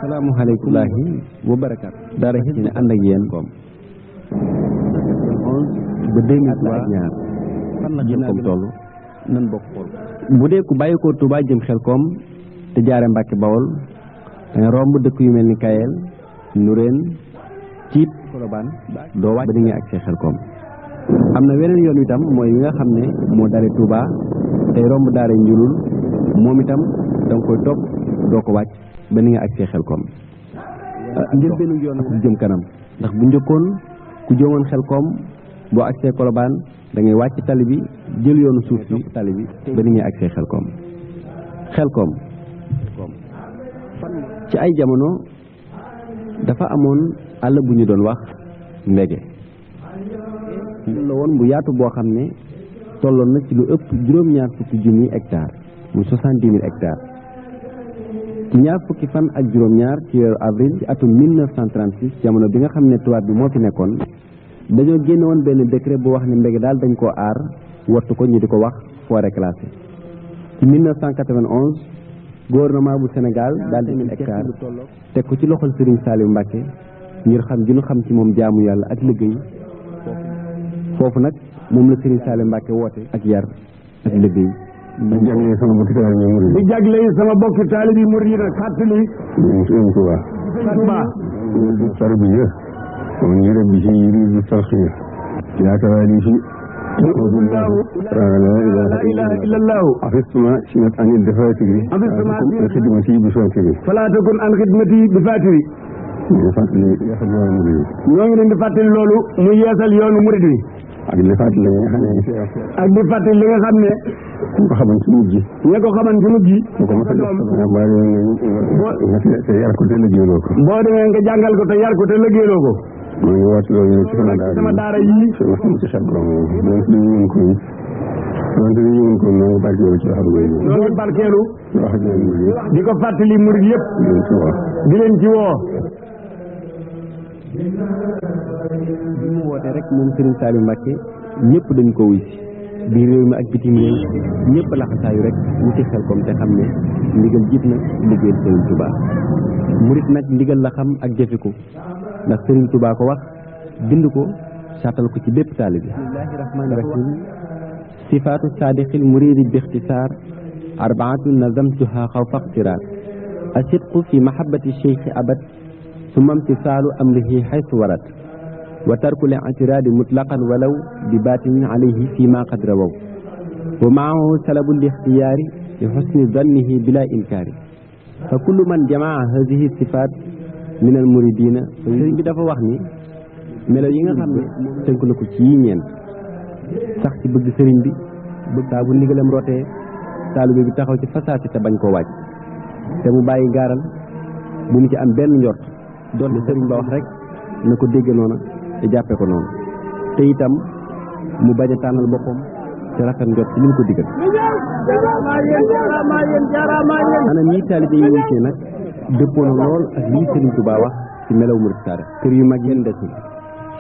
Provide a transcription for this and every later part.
Assalamualaikum wa barakatuh. Daara Hizbut ànd ak yéen koom 11 ba 2003 fan la Khelcom toll nan bokk xool bu dee ku bàyyi ko Touba jëm Khelcom te jaare Mbàkke Bawol danga romb dëkk yu mel ni Kayel Nureen Ciib Kolobaan doo wàcc ba di nga ak Khelcom am na weneen yoon itam mooy yi nga xam ne moo dale Touba tey romb daara Njulul moom itam danga koy topp doo ko wàcc ba ni nga ak Khelcom ngir benn yoon jëm kanam ndax bu njëkkoon ku jëmoon Khelcom boo agsee Kolobaan da ngay wàcc tali bi jël yoonu suuf si tali bi ba ni nga ak Khelcom ci ay jamono dafa amoon àll bu ñu doon wax Mbege la woon bu yaatu boo xam ne tolloon na ci lu ëpp juróom-ñaar fukki junni hectares muy 70 000 hectares ci ñaar fukki fan ak juróom-ñaar ci weeru avril ci atum 1936 jamono bi nga xam ne tubaab bi moo fi nekkoon dañoo génne woon benn décret bu wax ne Mbege daal dañ koo aar wattu ko ñu di ko wax forêt classée ci 1991 gouvernement bu Sénégal daal di hectare teg ko ci loxol Serigne Saliou Mbacke ngir xam gi ñu xam ci moom jaamu yàlla ak liggéey foofu nag moom la Serigne Saliou Mbacke woote ak yar ak liggéey di jagle sama bokki taalibe murid di jagle sama bokki taalibe murid yi nag fàttali Touba tarbiya ومن يربي يريد الترقية يا كواليسي لا إله إلا الله حفظت ما سمعت عن الدفاتري عن خدمتي بفاتري فلا تكن عن خدمتي بفاتري ñoo ngi leen di fàttali loolu muy yeesal yoonu murid wi ak di fàttali li nga xam ne ak di fàttali li nga xam ne ñu ko xaman ci mujj ña ko xaman ci mujj ko ma te yar ko te liggéeyloo ko boo demee nga jàngal ko te yar ko te liggéeyloo ko maa ngi wàcc loolu ci sama daara yi sama xam ci Khelcom donc li ñu ko donc li ñu ko no barkeelu ci xam ngay no barkeelu wax di ko fàttali murid yëpp di leen ci woo bi mu woote rek moom Serigne Saliou Mbacke ñëpp dañ ko wuy si biir réew mi ak bitim réew ñëpp laxasaayu rek ñu ci Khelcom te xam ne ndigal jiit na liggéeyal Serigne Touba murid nag ndigal la xam ak jëfe ko ndax Serigne Touba ko wax bind ko saatal ko ci bépp taalibe bismillahi rahmani rahim sifaatu saadiqil muridi bi ixtisaar arbaatun nazamtuha xawfa iqtiraar asidqu fi mahabbati cheikhi abad summa imtisaalu amrihi xaysu warat wa tarku li i'tiraadi mutlaqan walaw bi baatinin alayhi fi ma qad rawaw wa maahu salabu li ixtiyaari li xusni dannihi bila inkaari fa kullu man jamaa hadihi sifaat min al muridina sëriñ bi dafa wax ni melo yi nga xam ne tënk na ko ci yi ñeent sax ci bëgg sëriñ bi bëgg saa bu ndigalam rotee taalibe bi taxaw ci fasaati te bañ koo wàcc te mu bàyyi gaaral bu mu ci am benn njort doon li sëriñ ba wax rek na ko dégge noona te jàppe ko noonu te itam mu bañ a tànnal boppam te rafet njort ci li mu ko digal ana ñii taalibe yi wuy see nag dëppoo na lool ak lii Serigne Touba wax ci melaw murid saare kër yu mag yenn desul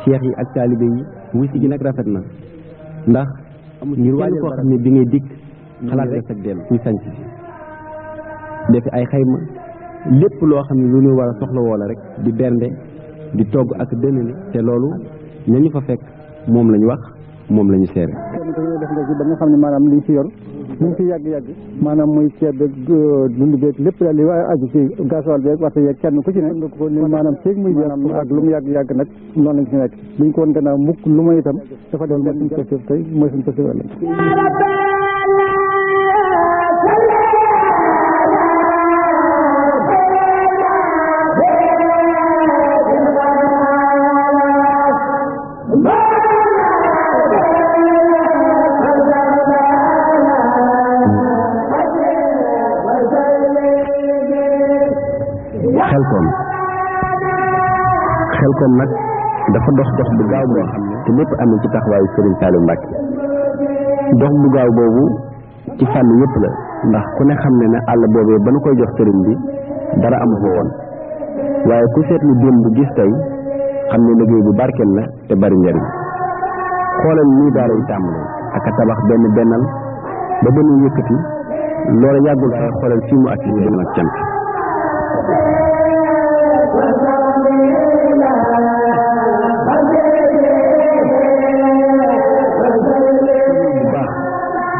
cheikh yi ak taalibe yi wuy si gi nag rafet na ndax ngir waajal koo xam ne bi ngay dikk xalaat nga sag dellu ñu sanc defi ay xayma lépp loo xam ne lu ñu war a soxla woo la rek di bernde di togg ak dënale te loolu ñañu fa fekk moom lañu wax moom lañu seere def nga ci ba nga xam ne maanaam liñ fi yor liñ fi yàgg-yàgg maanaam muy ceeb beeg dund beeg lépp daal li aju ci gasoil beeg waxtu yeeg kenn ku ci ne nga ko ni maanaam ceeg muy jeex ak lu mu yàgg-yàgg nag noonu lañ ci nekk buñ ko woon gannaaw mukk lu may itam dafa doon mooy suñ posture tey mooy suñ posture ëllëg Khelcom nag dafa dox bu gaaw boo xam ne te lépp amee ci taxawaayu Serigne Saliou Mbacké dox bu gaaw boobu ci fànn yëpp la ndax ku ne xam ne àll boobee ba nu koy jox sëriñ bi dara amu fa woon waaye ku seetlu démb gis tey xam ne liggéey bu barkeel la te bari njariñ xoolal nii daara yi tàmbalee ak a tabax benn bennal ba ba nu yëkkati loola yàggul sax xoolal fii mu ak ci ñu ak cant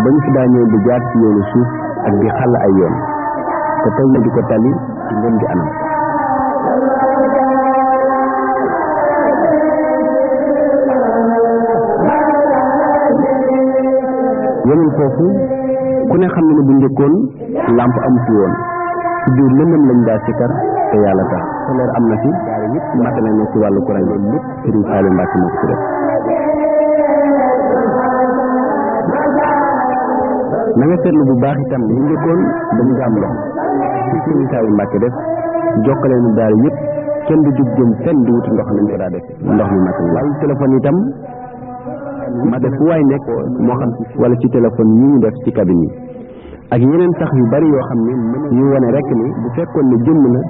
ba ñu fi daa ñëw di jaar ci yoonu suuf ak di xàll ay yoon te tey ñu di ko tali ci ngeen di anam yeneen foofu ku ne xam ne bu njëkkoon làmp amu fi woon ci biir lëndëm lañ daa sikkar te yàlla tax leer am na fi daara yëpp matale na ci wàllu courant loolu lépp Serigne Saliou Mbacké moo ko fi def na nga seetlu bu baax itam bu njëkkoon dañu am ndox ci Serigne Saliou Mbacké def jokkale nu daara yëpp kenn du jug jëm fenn di wuti ndox lañ ko daa def ndox mi matal waaye téléphone itam ma def fu waay nekk moo xam wala ci téléphone yi ñu def ci cabine yi ak yeneen sax yu bari yoo xam ne yu wane rek ni bu fekkoon ne jëmm na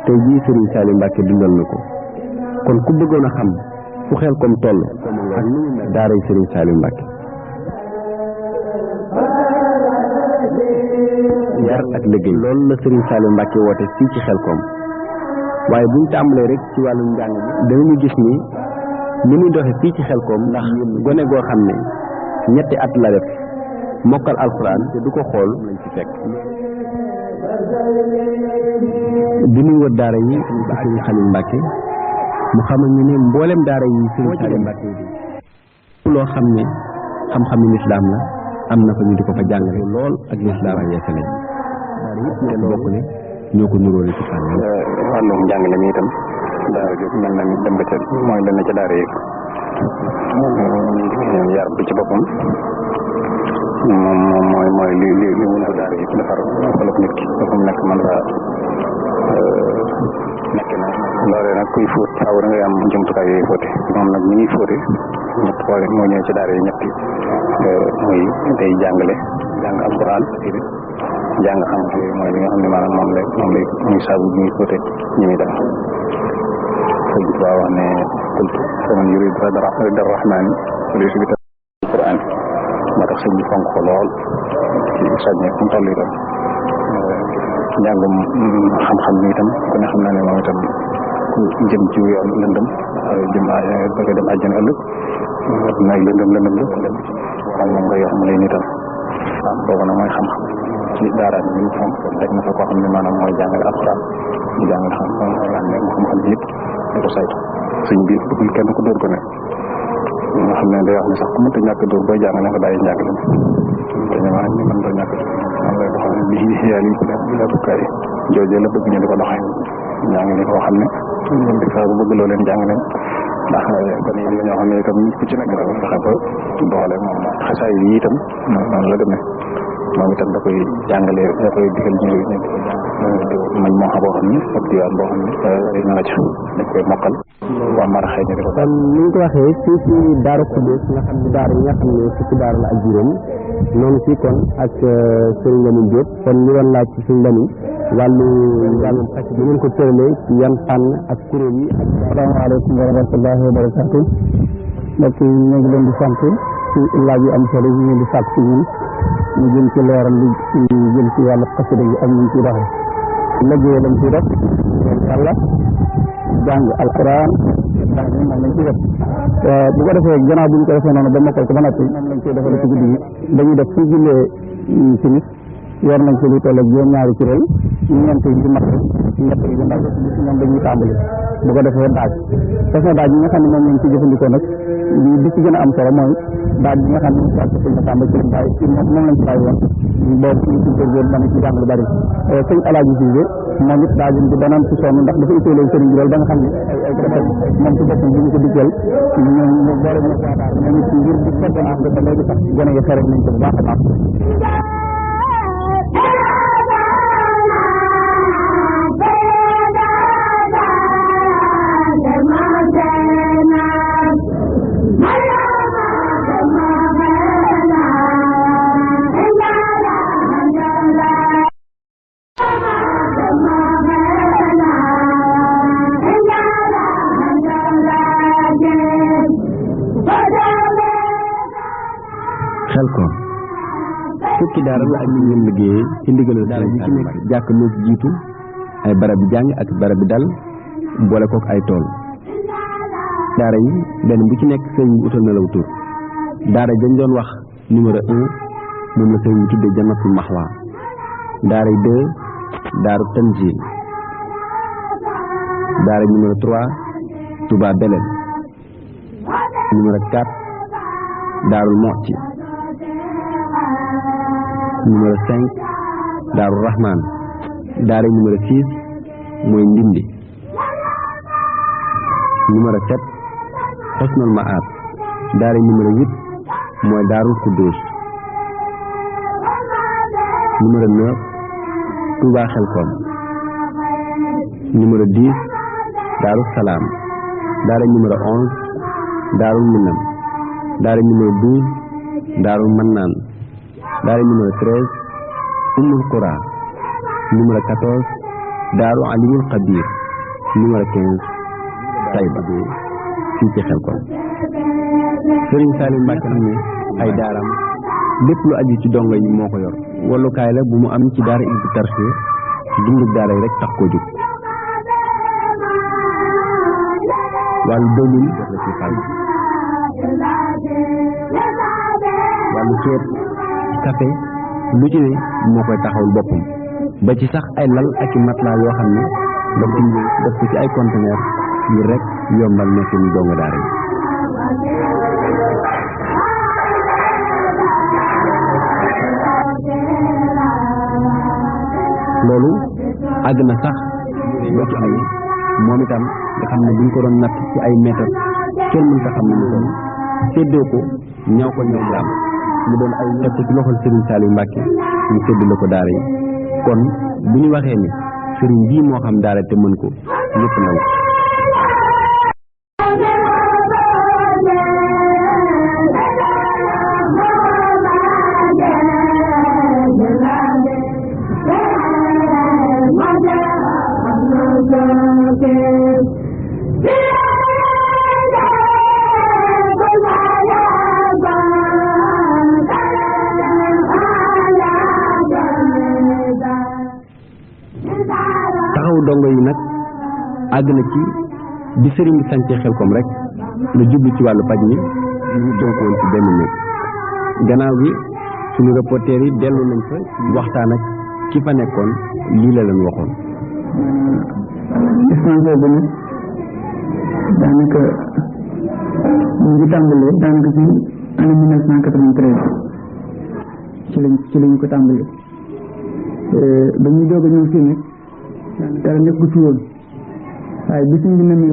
tey jii Serigne Saliou Mbacké dundal na ko kon ku bëggoon a xam fu Khelcom toll ak ni ñu daaray Serigne Saliou Mbacké yar ak liggéey loolu la Serigne Saliou Mbacké woote fii ci Khelcom waaye buñ tàmbalee rek ci wàllu njàng bi danañu gis ni muy doxe fii ci Khelcom ndax gone goo xam ne ñetti at la def mokkal alxuraan te du ko xool lañ ci fekk bi ñuy wër daara yi ba Serigne Saliou Mbacké mu xamal ñu ne mboolem daara yi Serigne Saliou Mbacké yi loo xam ne xam-xami lislaam la am na fa ñu di ko fa jàngale lool ak lislaam ak yeesale daara yëpp seen bokk ne ñoo ko nuróole ci fànn wàllum njàngale mi itam daara jóg mel na ni dem ba ca mooy lenn ca daara yi yar bi ci boppam moom mooy li mun ko daara yi defar xolop nit ki ba mu nekk man fa nekk na loolee nag kuy fóot faaw da ngay am jumtukaay yooyu fóote moom nag ñi ngi fóote ñett xoole moo ñëw ci daara yi ñetti muy day jàngale jàng alquran jàng xam-xam yooyu mooy li nga xam ne maanaam moom lay muy saabu bi ñuy fóote ñi muy def sëñ bi wax ne qultu faman yurid rida rahmani falyu'min bi alquran moo tax sëñ bi fonk ko lool ci soññe fu mu toll itam njàngum xam-xam bi itam ku ne xam naa ne moom itam ku jëm ci yoon lëndëm jëm bëgg a dem àjjana ëllëg nag lëndëm la moom nga yor mu lay nitam waaw boobu nag mooy xam-xam ci daara bi ñu fonk teg na fa koo xam ne maanaam mooy jàngale alxuraan ñu jàngale xam-xam bi yëpp di ko saytu sëñ bi bëggul kenn ku dóor ko ne nga xam ne day wax ne sax ku mënta ñàkk dóor booy jàngale nga bàyyi njàngale te ñu maanaam ñu mën doo ñàkk moom lay doxal lii yàlla yi bi la bukkaay joojee la bëgg ñu di ko doxee njàngale koo xam ne ñoom di fexe bu bëgg loo leen jàngale ndax kon yi la ñoo xam ne itam ku ci nekk da ko fexe ba doxale moom xasaay yi itam noonu la demee moom itam da koy jàngale da koy digal ñu mañ moo xam boo xam ne ak diwaan boo xam ne na nga ci dañ koy mokkal waa mara xëy na di ko kon ni ñu ko waxee fii ci Daaru Xudoos nga xam ne daara yi nga xam ne fukki daara la ak juróom noonu fii kon ak Serigne Lamine Diop kon ñu doon laaj ci Serigne Lamine wàllu njàngum xas bi ngeen ko tëralee ci yan fànn ak kuréel yi ak asalaamaaleykum wa rahmatullahi wa barakaatu mbokk yi ñu ngi leen di sant ci laaj yu am solo yi ngeen di sàkk ci ñun ñu jëm ci leeral li jëm ci wàllu xasida yi ak ñu ciy doxee liggéey lañ ciy def yàlla jàng alquran ndax moom lañ ciy def bu ko defee gannaaw bu ñu ko defee noonu ba mokkal ko ba noppi moom lañ koy defale ci guddi gi dañuy def fu jullee timis yor nañ ci lu toll ak juróom-ñaari kuréel ñeent yi di mag ñett yi di ndaw ñoom dañuy tàmbali bu ko defee daaj façon daaj yi nga xam ne moom lañ ci jëfandikoo nag li ci gën a am solo mooy daaj bi nga xam ne sàkk sëñ na tàmbali ci bàyyi ci moom lañ ci bàyyi woon boobu ñu ci góorgóor dana ci jàng lu bari sëñ Alaaji Siise moom it daajum bi danaan ci sonn ndax dafa itteelee sëriñ bi loolu ba nga xam ne moom ci boppam bi ñu ko diggal ñoom ñu boole ñu waa daara ñoom it ngir di coordonnance ba léegi sax gone yi xere nañ ko bu baax a baax fukki daara la ak ñu leen liggéeyee ci ndigalal daara ji ci nekk jàkk moo ci jiitu ay barab bi jàng ak barab bi dal boole kook ay tool daara yi benn bu ci nekk sëriñ bi utal na law tur daara dañ doon wax numéro 1 moom la sëriñ bi tuddee Jannatul Maxwa daara yi 2 daaru Tanzil daara numéro 3 Touba Belel numéro 4 Daarul Moxti numéro 5 Daaru Rahman daara numéro 6 mooy Ndindi numéro 7 Xosnul Maab daara numéro 8 mooy Daarul Kuddus numéro 9 Touba Khelcom numéro 10 Daaru Salaam daara numéro 11 Daarul Minam daara numéro 12 Daarul Mannaan daara numéro 13 Ummul Qura numéro 14 Daaru Alimul Xabir numéro 15 Tayba fii ci Khelcom Serigne Saliou Mbacke xam ne ay daaram lépp lu aju ci dongo yi moo ko yor wallukaay la bu mu am ci daara Hizbut Tarqiyyah dundu daara yi rek tax ko jóg wàllu dëwlin def la ci fay wàllu ceeb café lu ci ne moo koy taxawul boppam ba ci sax ay lal ak i matelas yoo xam ne daf ci def ko ci ay conteneur ngir rek yombal nekk ni dongo daara yi loolu àgg na sax ba ci ay moom itam nga xam ne buñ ko doon natt ci ay méthode kenn mën ta xam ne mu doon séddoo ko ñaw ko ñaw jaam mu doon ay teg ci loxol Serigne Saliou Mbacke ñu séddale ko daara yi kon bu ñu waxee ni Serigne bii moo xam daara te mën ko ñëpp naw dongo yi nag àgg na ci bi sëriñ bi sancee Khelcom rek la jublu ci wàllu paj mi ñu tënkoon ci benn néeg gannaaw bi suñu reporter yi dellu nañ fa waxtaan ak ki fa nekkoon lii la leen waxoon dispensaire bi nag daanaka ñu ngi tàmbalee daanaka ci année 1993 ci lañ ko tàmbalee ba ñuy doog a ñëw fii nag dara nekk ci woon waaye bi suñ bi nemee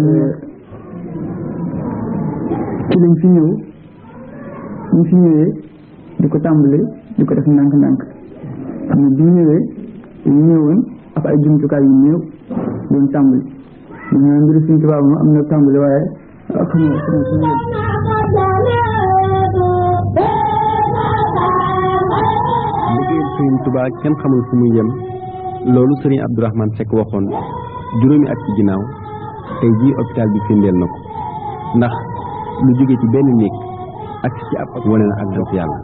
ci lañ fi ñëw ñu fi ñëwee di ko tàmbale di ko def ndànk-ndànk xam ne bi ñu ñëwee dañu ñëwoon ak ay jumtukaay yu néew doon tàmbali dañoo mbiru suñ tubaab moom am na tàmbali waaye xam nga suñu yëpp liggéeyal Serigne Touba kenn xamul fu muy yem loolu Serigne Abdourahmane Seck waxoon juróomi at ci ginnaaw tey jii hôpital bi firndeel na ko ndax lu jóge ci benn néeg ak ci ab wane na ak def yàlla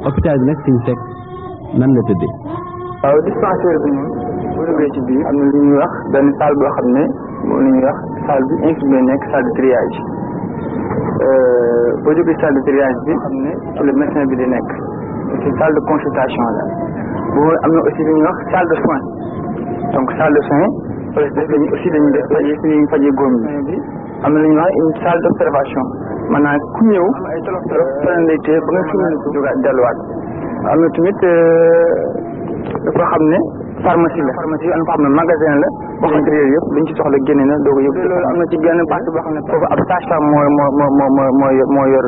hôpital bi nag Serigne Seck nan la tëddee. waaw dispensaire bi moom bu duggee ci biir am na lu ñuy wax benn salle boo xam ne moom la ñuy wax salle bi infirmier nekk salle de triage boo jógee salle de triage bi xam ne ci le médecin bi di nekk ci salle de consultation la boobu am na aussi lu ñuy wax salle de soins donc salle de soins dañuy aussi dañuy def suñuy fajee góom yi am na lu ñuy wax une salle d' observation maanaam ku ñëw ay tolof tolof fan lay téye ba nga suñu jógaat delluwaat am na tamit dafa xam ne pharmacie la pharmacie am na foo xam ne magasin la boo xam ne yëpp dañ ci soxla génne na doo ko yëpp loolu am na ci benn partie boo xam ne foofu ab sage-femme moo yor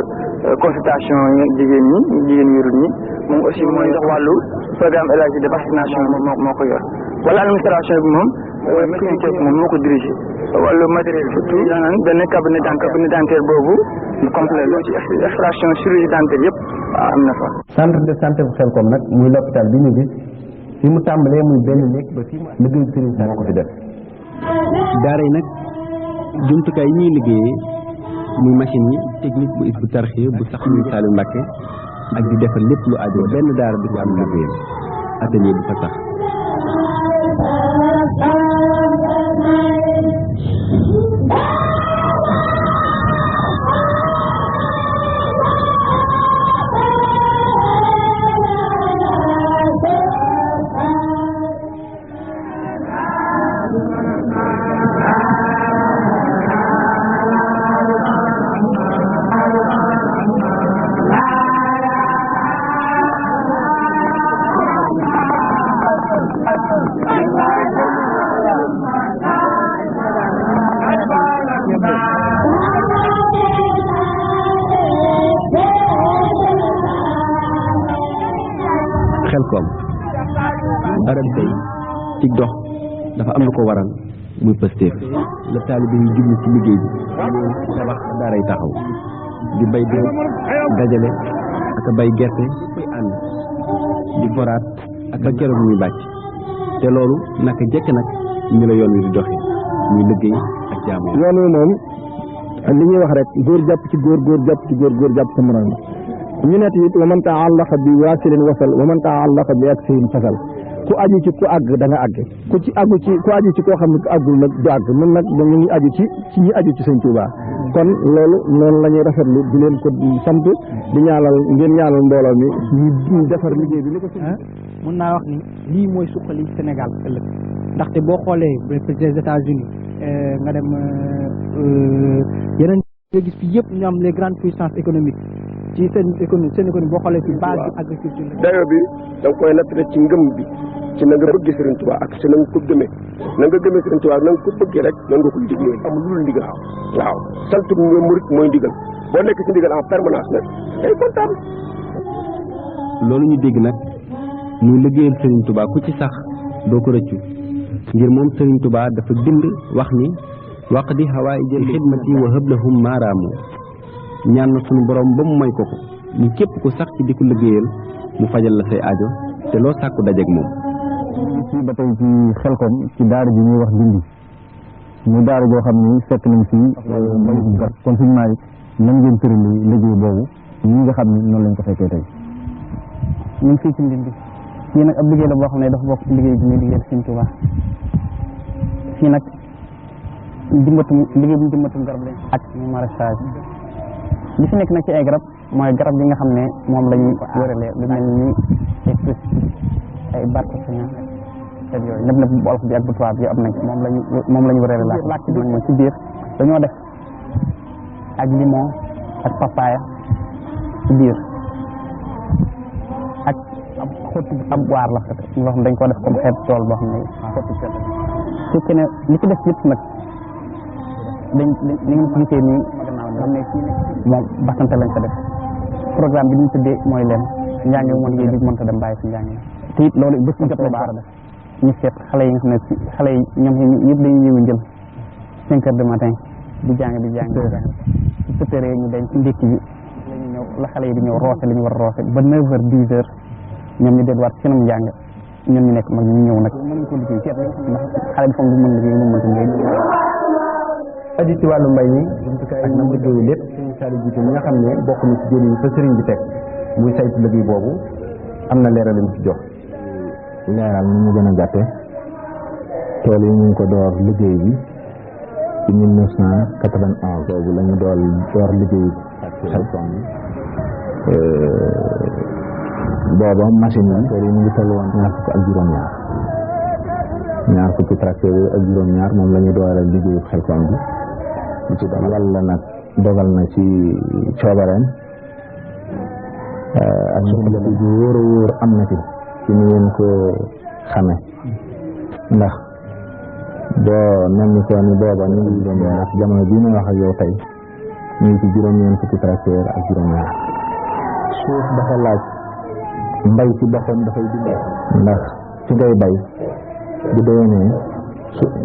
consultation jigéen ñi yorul ñi moom aussi mooy jox wàllu programme élargi de vaccination moo ko yor wala administration bi moom médecin moom moo ko dirigé wàllu matériel surtout daanaan benn cabinet dentaire boobu complet la ci extraction chirurgie dentaire yëpp am na fa. centre de santé bu Khelcom nag muy l'hôpital bi ñu gis fi mu tàmbalee muy benn néeg ba fi mu liggéey Serigne Saliou moo ko fi def daara yi nag jumtukaay yi ñuy liggéeyee muy machine yi technique bu Hizbut Tarqiyyah bu sax Serigne Saliou Mbacke ak di defar lépp lu aajo benn daara du ci am liggéeyam atelier bu fa sax Khelcom arab tey ci dox dafa am lu ko waral muy pëstéef la taalibe yi jublu ci liggéey bi tabax daaray taxaw di bay doo dajale ak a bay gerte koy ànd di foraat ak ba keroog muy bàcc te loolu naka jekk nag ñu la yoon wi di doxe muy liggéey ak jaamu yoon wi moom li ñuy wax rek góor jàpp ci góor góor jàpp ci góor góor jàpp ci morom ñu net it wa man taallaqa bi waasilin wasal wa man taallaqa bi aksirin fasal ku aju ci ku àgg da nga àgg ku aju ci koo xam ne ku àggul nag du àgg nun nag ñu ngi aju ci ñi aju ci sëñ Tuubaa kon loolu noonu la ñuy rafetlu di leen ko sant di ñaanal ngeen ñaanal mbooloo mi ñu defar liggéey bi ni ko mun naa wax ni lii mooy suqali Sénégal ëllëg ndaxte boo xoolee des États-Unis nga dem yeneen nga gis fi yëpp ñu am les grandes puissances économiques ci seen économie boo xoolee ci base bi agriculture dayo bi da nga koy nattale ci ngëm bi ci na nga bëggee Serigne Touba ak ci na nga ko gëmee na nga gëmee Serigne Touba na nga ko bëggee rek nan nga koy digle amul lu dul ndigal waaw sant murit mooy ndigal boo nekk ci ndigal en permanence nag day kontaan loolu ñu dégg nag muy liggéeyal Serigne Touba ku ci sax doo ko rëccu ngir moom Serigne Touba dafa bind wax ni waqdi hawaa'ijal xidmati wa hablahum maaraamu ñaan na suñu borom ba mu may ko ni képp ku sax ci di ko liggéeyal mu fajal la say aajo te loo sàkku dajeeg moom. fii ba tey ci Khelcom ci daara ji ñuy wax dindi ñu daara joo xam ni fekk nañ fii mbayum gat kon suñu maay nan ngeen tërali liggéey boobu ñi nga xam ni noonu lañ ko fekkee tey ñu ngi fii ci ndindi fii nag ab liggéey la boo xam ne dafa bokk ci liggéey bi ñuy liggéeyal Sëñ Tuubaa fii nag liggéey bi jëmbatum garab lañ ak ñu maraîchage li fi nekk nag ci ay garab mooy garab yi nga xam ne moom la ñuy wéralee lu mel ni ay barkosina te yooyu lépp nag bu olof bi ak bu tubaab bi am nañ moom la ñu wéralee laaj ci nag mooy ci biir dañoo def ak limon ak papaya ci biir ak ab xotti ab waar la boo xam dañ ko def comme xeet tool boo xam ne xotti su ne li ci def yëpp nag dañ li ngeen ci gisee nii xam ne fii moom basante lañ ko def programme bi ñu tuddee mooy leen njàng bi moom liggéey bi mënta dem bàyyi si njàng te it loolu bés bu jot la baax def ñu seet xale yi nga xam ne xale yi ñoom ñëpp dañuy ñëw jël 5 heures du matin di jàng su 7 heures ñu dañ ci ndékki bi lañu ñëw la xale yi di ñëw roose li ñu war a roose ba 9 heures 10 heures ñoom ñu delluwaat seenum njàng ñun ñu nekk mag ñu ñëw nag mën ko liggéey seet ndax xale bi foog mën liggéey moom mënta liggéey aju ci wàllu mbay mi jumtukaay ak nam liggéeyu lépp Serigne Saliou jiite mi nga xam ne bokk na ci jëli yi fa Serigne bi teg muy saytu liggéey boobu am na leeral yu ci jox leeral ni mu gën a gàtte tool yi ñu ngi ko door liggéey bi ci 1991 boobu la ñu door liggéey ak Khelcom bi booba machine yi tool yi ñu ngi toll woon ñaar fukki tracteur yi ak juróom-ñaar moom la ñu dooral liggéeyu Khelcom bi lu ci doon yàlla nag dogal na ci coobareem ak suñu bu wóor a wóor am na ci ni ngeen ko xame ndax boo nemmi ko ni booba ñu ngi doon ndax jamono bii may wax ak yow tey ñu ngi ci juróom-ñeent fukki tracteur ak juróom-ñaar suuf dafa laaj mbay ci boppam dafay dundee ndax ci ngay bay bu déwénee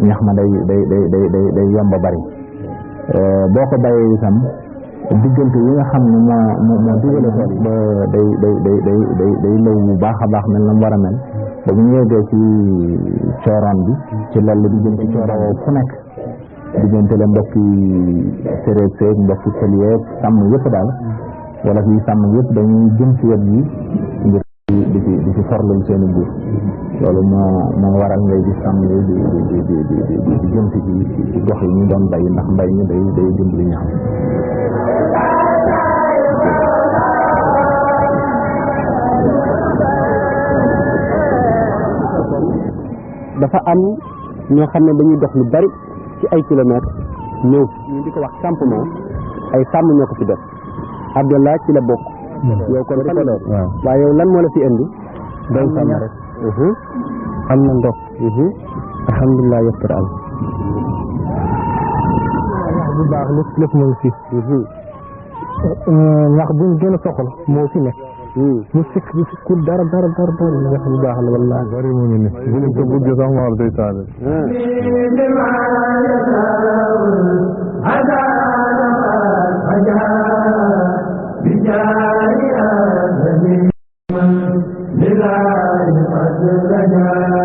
ñax ma day yomba bari boo ko bayee itam diggante yi nga xam ne moo digale ko ba day law bu baax a baax mel na mu war a mel ba bu ñu yeggee ci cooroon bi ci loolu di jëm ci cooroo fu nekk diggante la mbokki séréer seeg mbokki pël yeeg sàmm yëpp daal wala ñuy sàmm yëpp dañuy jëm ci wet yi ngir di ci forlul seeni jur loolu moo waral ngay gis sàmm yi di jëm ci gox yi ñu doon bay ndax mbay mi day dimbali ñax dafa am ñoo xam ne dañuy dox lu bari ci ay kilomètres ñëw ñu di ko wax campement ay sàmm ñoo ko ci def Abdallah ci la bokk yow kon fan la waaye yow lan moo la fi indi doy sàmm rek am na ndox alhamdulilah yëpp am bu baax lépp mu ngi fi ñax buñ gën a soxla moo fi nekk bu sikkul dara ñax bu baax la wallahi bari mu ngi ne bu ñu ko bëgg sax ma day taale لله قد رجا